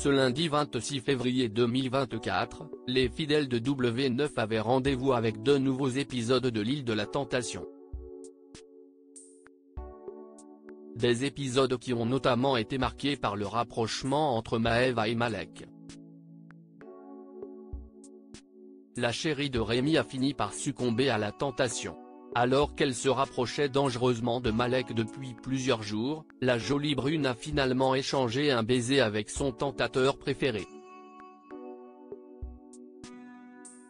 Ce lundi 26 février 2024, les fidèles de W9 avaient rendez-vous avec deux nouveaux épisodes de l'île de la Tentation. Des épisodes qui ont notamment été marqués par le rapprochement entre Maeva et Malek. La chérie de Rémi a fini par succomber à la tentation. Alors qu'elle se rapprochait dangereusement de Malek depuis plusieurs jours, la jolie brune a finalement échangé un baiser avec son tentateur préféré.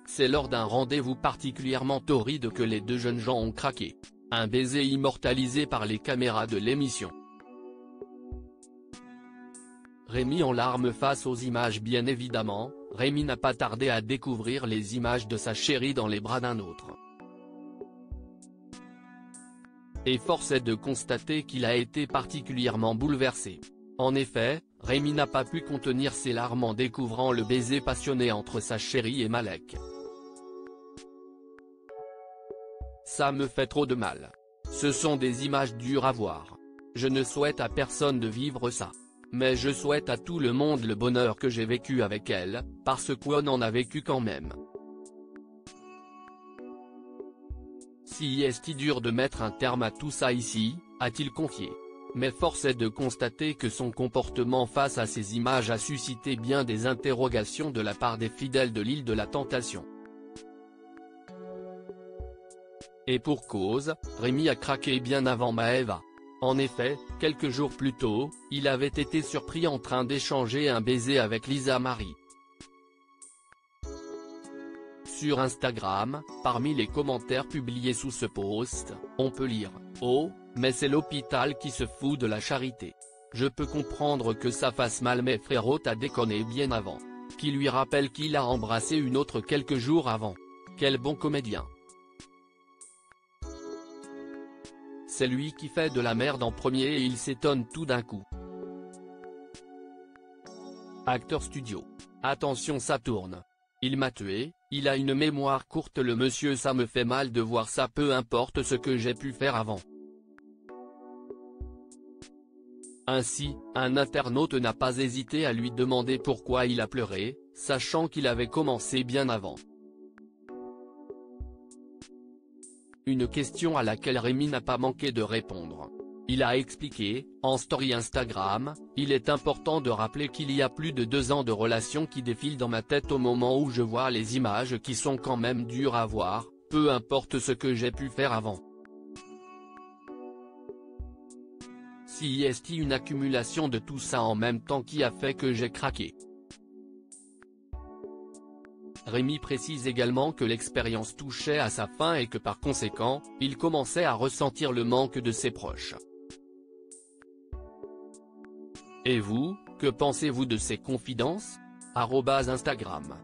C'est lors d'un rendez-vous particulièrement torride que les deux jeunes gens ont craqué. Un baiser immortalisé par les caméras de l'émission. Rémi en larmes face aux images. Bien évidemment, Rémi n'a pas tardé à découvrir les images de sa chérie dans les bras d'un autre. Et force est de constater qu'il a été particulièrement bouleversé. En effet, Rémi n'a pas pu contenir ses larmes en découvrant le baiser passionné entre sa chérie et Malek. Ça me fait trop de mal. Ce sont des images dures à voir. Je ne souhaite à personne de vivre ça. Mais je souhaite à tout le monde le bonheur que j'ai vécu avec elle, parce qu'on en a vécu quand même. Si est-il dur de mettre un terme à tout ça ici, a-t-il confié. Mais force est de constater que son comportement face à ces images a suscité bien des interrogations de la part des fidèles de l'île de la Tentation. Et pour cause, Rémi a craqué bien avant Maeva. En effet, quelques jours plus tôt, il avait été surpris en train d'échanger un baiser avec Lisa Marie. Sur Instagram, parmi les commentaires publiés sous ce post, on peut lire « Oh, mais c'est l'hôpital qui se fout de la charité. Je peux comprendre que ça fasse mal mais frérot t'as déconné bien avant. » Qui lui rappelle qu'il a embrassé une autre quelques jours avant. Quel bon comédien. C'est lui qui fait de la merde en premier et il s'étonne tout d'un coup. Acteur studio. Attention ça tourne. Il m'a tué, il a une mémoire courte le monsieur, ça me fait mal de voir ça, peu importe ce que j'ai pu faire avant. Ainsi, un internaute n'a pas hésité à lui demander pourquoi il a pleuré, sachant qu'il avait commencé bien avant. Une question à laquelle Rémi n'a pas manqué de répondre. Il a expliqué, en story Instagram, « Il est important de rappeler qu'il y a plus de 2 ans de relation qui défilent dans ma tête au moment où je vois les images qui sont quand même dures à voir, peu importe ce que j'ai pu faire avant. Si est une accumulation de tout ça en même temps qui a fait que j'ai craqué. » Rémi précise également que l'expérience touchait à sa fin et que par conséquent, il commençait à ressentir le manque de ses proches. Et vous, que pensez-vous de ces confidences ? @Instagram.